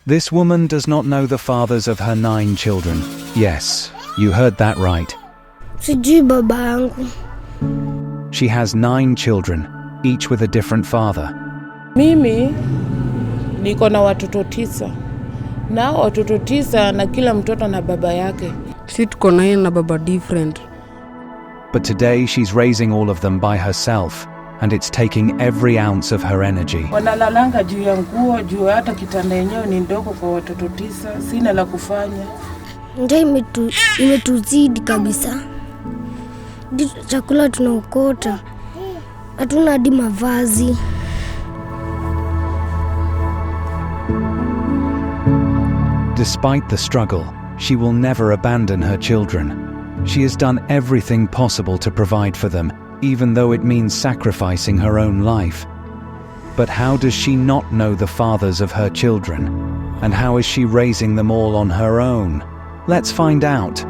This woman does not know the fathers of her 9 children. Yes, you heard that right. Sijui baba yangu. She has 9 children, each with a different father. Mimi niko na watoto 9. Na watoto 9 na kila mtoto na baba yake. Si tuko na yeye na baba different. But today she's raising all of them by herself, and it's taking every ounce of her energy. Wanalalanga juu ya nguo, juu hata kitanda yenyewe ni ndogo kwa watoto 9, sina la kufanya. Njaa imetuzidi kabisa. Chakula tunaokota. Hatuna hadi mavazi. Despite the struggle, she will never abandon her children. She has done everything possible to provide for them, even though it means sacrificing her own life. But how does she not know the fathers of her children? And how is she raising them all on her own? Let's find out.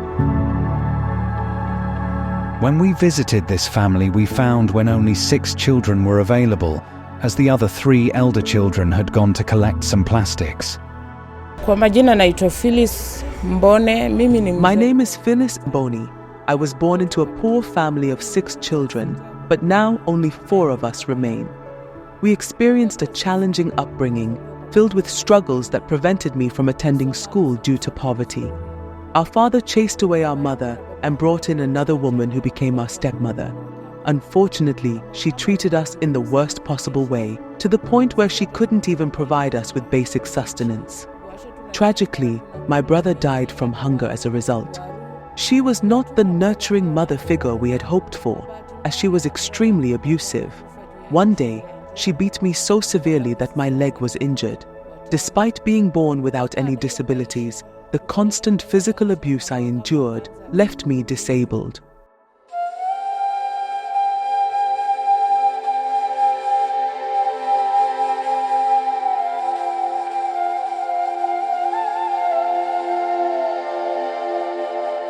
When we visited this family, we found when only 6 children were available, as the other 3 elder children had gone to collect some plastics. Kwa majina naitwa Fillis Mboni. My name is Fillis Mboni. I was born into a poor family of 6 children, but now only 4 of us remain. We experienced a challenging upbringing, filled with struggles that prevented me from attending school due to poverty. Our father chased away our mother and brought in another woman who became our stepmother. Unfortunately, she treated us in the worst possible way, to the point where she couldn't even provide us with basic sustenance. Tragically, my brother died from hunger as a result. She was not the nurturing mother figure we had hoped for, as she was extremely abusive. One day, she beat me so severely that my leg was injured. Despite being born without any disabilities, the constant physical abuse I endured left me disabled.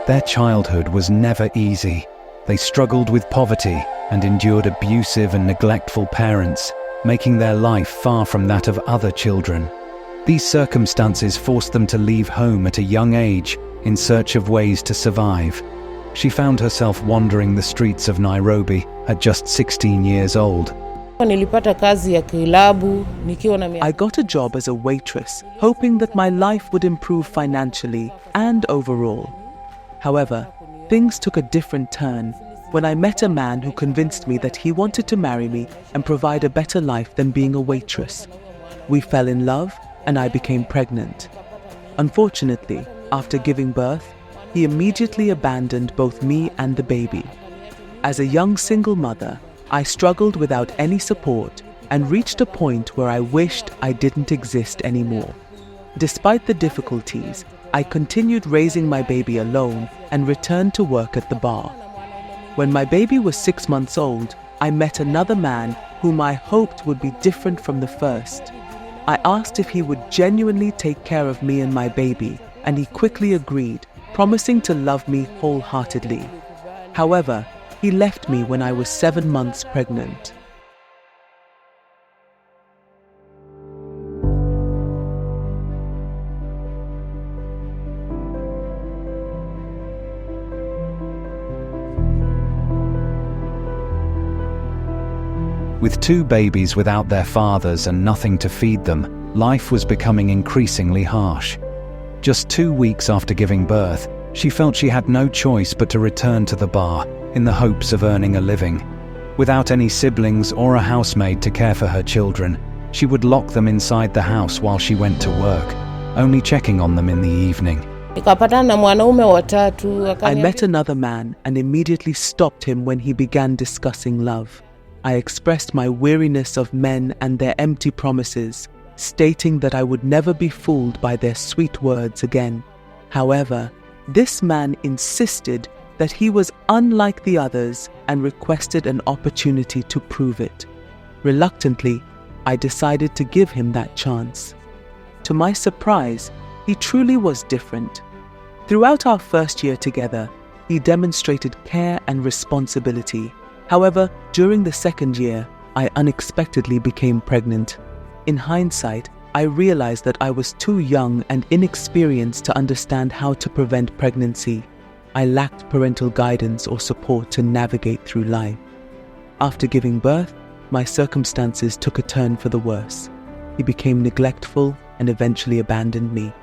Their childhood was never easy. They struggled with poverty and endured abusive and neglectful parents, making their life far from that of other children. These circumstances forced them to leave home at a young age in search of ways to survive. She found herself wandering the streets of Nairobi at just 16 years old. I got a job as a waitress, hoping that my life would improve financially and overall. However, things took a different turn when I met a man who convinced me that he wanted to marry me and provide a better life than being a waitress. We fell in love and I became pregnant. Unfortunately, after giving birth, he immediately abandoned both me and the baby. As a young single mother, I struggled without any support and reached a point where I wished I didn't exist anymore. Despite the difficulties, I continued raising my baby alone and returned to work at the bar. When my baby was 6 months old, I met another man whom I hoped would be different from the first. I asked if he would genuinely take care of me and my baby, and he quickly agreed, promising to love me wholeheartedly. However, he left me when I was 7 months pregnant. With 2 babies without their fathers and nothing to feed them, life was becoming increasingly harsh. Just 2 weeks after giving birth, she felt she had no choice but to return to the bar in the hopes of earning a living. Without any siblings or a housemaid to care for her children, she would lock them inside the house while she went to work, only checking on them in the evening. I met another man and immediately stopped him when he began discussing love. I expressed my weariness of men and their empty promises, stating that I would never be fooled by their sweet words again. However, this man insisted that he was unlike the others and requested an opportunity to prove it. Reluctantly, I decided to give him that chance. To my surprise, he truly was different. Throughout our first year together, he demonstrated care and responsibility. However, during the second year, I unexpectedly became pregnant. In hindsight, I realized that I was too young and inexperienced to understand how to prevent pregnancy. I lacked parental guidance or support to navigate through life. After giving birth, my circumstances took a turn for the worse. He became neglectful and eventually abandoned me.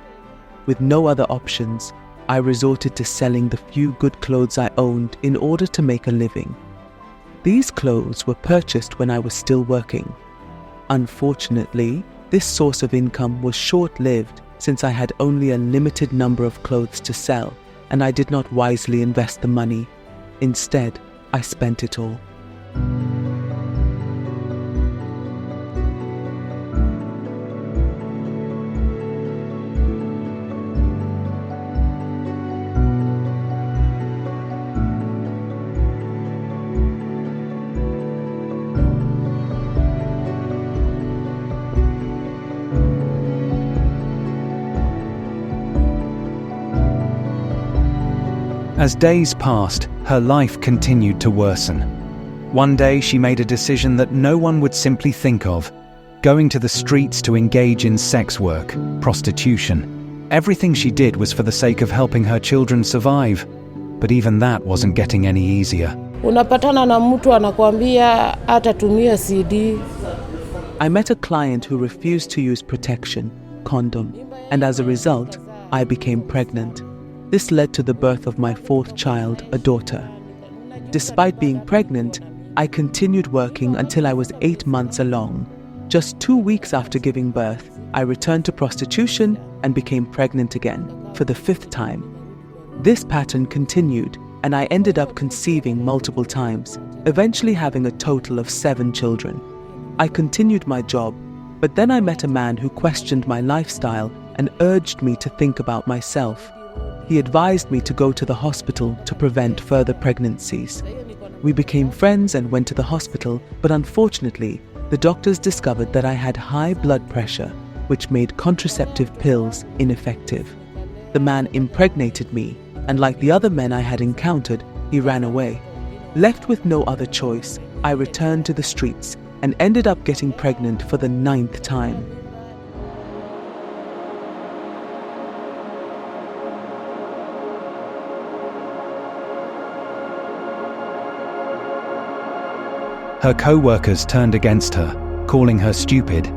With no other options, I resorted to selling the few good clothes I owned in order to make a living. These clothes were purchased when I was still working. Unfortunately, this source of income was short-lived since I had only a limited number of clothes to sell, and I did not wisely invest the money. Instead, I spent it all. As days passed, her life continued to worsen. One day she made a decision that no one would simply think of, going to the streets to engage in sex work, prostitution. Everything she did was for the sake of helping her children survive, but even that wasn't getting any easier. Unapatana na mtu anakuambia atatumia CD. I met a client who refused to use protection, condom, and as a result, I became pregnant. This led to the birth of my fourth child, a daughter. Despite being pregnant, I continued working until I was 8 months along. Just 2 weeks after giving birth, I returned to prostitution and became pregnant again, for the 5th time. This pattern continued, and I ended up conceiving multiple times, eventually having a total of 7 children. I continued my job, but then I met a man who questioned my lifestyle and urged me to think about myself. He advised me to go to the hospital to prevent further pregnancies. We became friends and went to the hospital, but unfortunately, the doctors discovered that I had high blood pressure, which made contraceptive pills ineffective. The man impregnated me, and like the other men I had encountered, he ran away. Left with no other choice, I returned to the streets and ended up getting pregnant for the 9th time. Her co-workers turned against her, calling her stupid.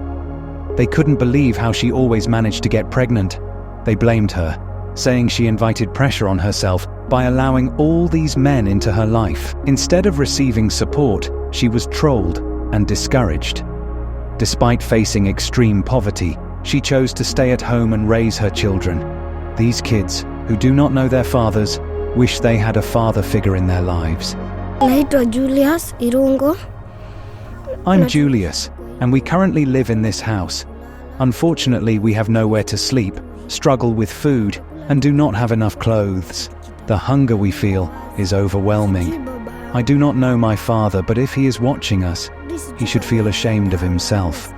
They couldn't believe how she always managed to get pregnant. They blamed her, saying she invited pressure on herself by allowing all these men into her life. Instead of receiving support, she was trolled and discouraged. Despite facing extreme poverty, she chose to stay at home and raise her children. These kids, who do not know their fathers, wish they had a father figure in their lives. Naitwa Julius Irungo. I'm Julius, and we currently live in this house. Unfortunately, we have nowhere to sleep, struggle with food, and do not have enough clothes. The hunger we feel is overwhelming. I do not know my father, but if he is watching us, he should feel ashamed of himself.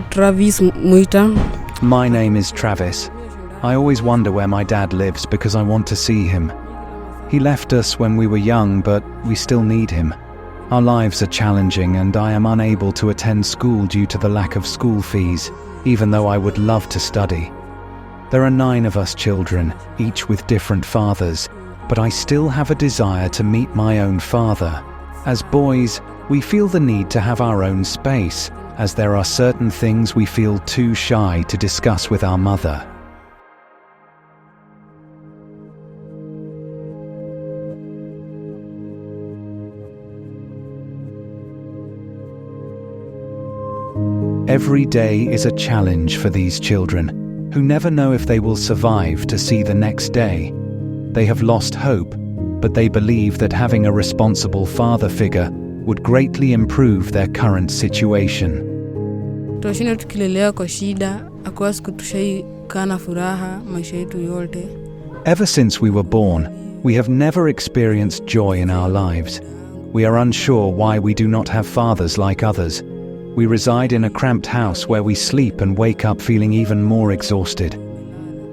Travis Muita. My name is Travis. I always wonder where my dad lives because I want to see him. He left us when we were young, but we still need him. Our lives are challenging and I am unable to attend school due to the lack of school fees, even though I would love to study. There are 9 of us children, each with different fathers, but I still have a desire to meet my own father. As boys, we feel the need to have our own space, as there are certain things we feel too shy to discuss with our mother. Every day is a challenge for these children, who never know if they will survive to see the next day. They have lost hope, but they believe that having a responsible father figure would greatly improve their current situation. Tuwashina tukilelea kwa shida, akuwa siku tushaikaa na furaha maisha yetu yote. Ever since we were born, we have never experienced joy in our lives. We are unsure why we do not have fathers like others. We reside in a cramped house where we sleep and wake up feeling even more exhausted.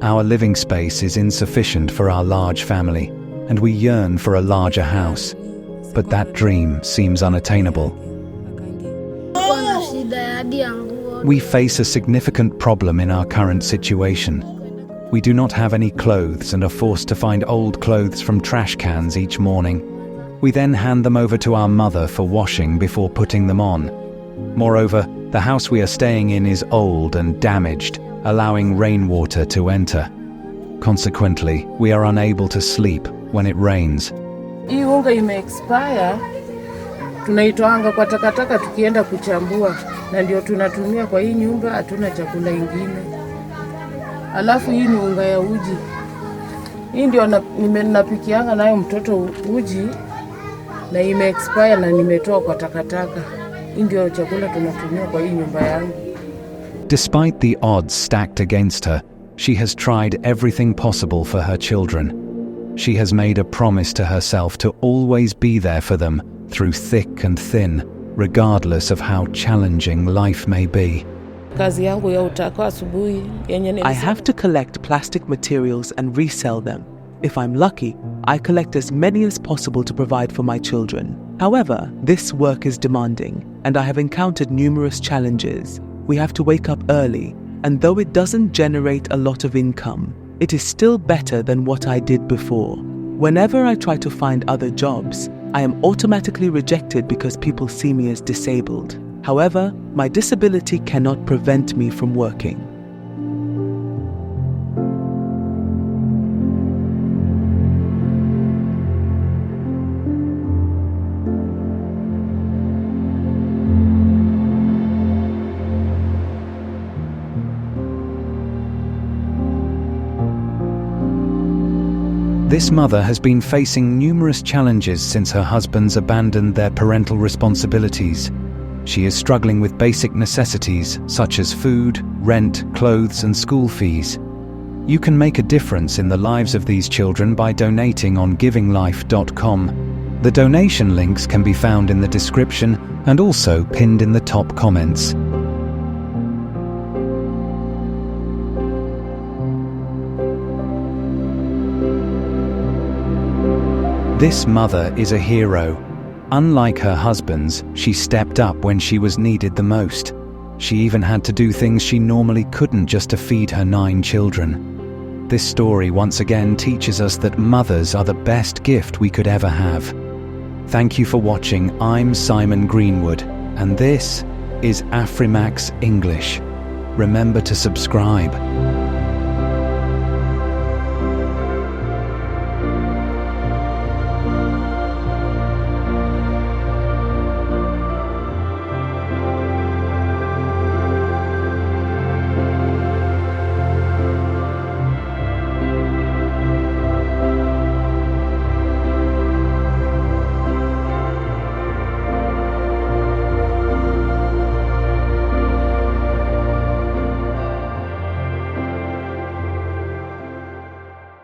Our living space is insufficient for our large family, and we yearn for a larger house. But that dream seems unattainable. We face a significant problem in our current situation. We do not have any clothes and are forced to find old clothes from trash cans each morning. We then hand them over to our mother for washing before putting them on. Moreover, the house we are staying in is old and damaged, allowing rainwater to enter. Consequently, we are unable to sleep when it rains. Hii unga imeexpire, tunaitoanga kwa takataka tukienda kuchambua, na ndio tunatumia kwa hii nyumba, hatuna chakula ingine. Alafu hii ni unga ya uji. Hii ndio napikianga nayo mtoto uji, na imeexpire na nimetoa kwa takataka. Hii ndio chakula tunatumia kwa hii nyumba yangu. Despite the odds stacked against her, she has tried everything possible for her children. She has made a promise to herself to always be there for them through thick and thin, regardless of how challenging life may be. Kazi yangu ya utaka asubuhi yenye I have to collect plastic materials and resell them. If I'm lucky, I collect as many as possible to provide for my children. However, this work is demanding, and I have encountered numerous challenges. We have to wake up early, and though it doesn't generate a lot of income, it is still better than what I did before. Whenever I try to find other jobs, I am automatically rejected because people see me as disabled. However, my disability cannot prevent me from working. This mother has been facing numerous challenges since her husbands abandoned their parental responsibilities. She is struggling with basic necessities such as food, rent, clothes, and school fees. You can make a difference in the lives of these children by donating on givinglife.com. The donation links can be found in the description and also pinned in the top comments. This mother is a hero. Unlike her husbands, she stepped up when she was needed the most. She even had to do things she normally couldn't just to feed her 9 children. This story once again teaches us that mothers are the best gift we could ever have. Thank you for watching. I'm Simon Greenwood, and this is Afrimax English. Remember to subscribe.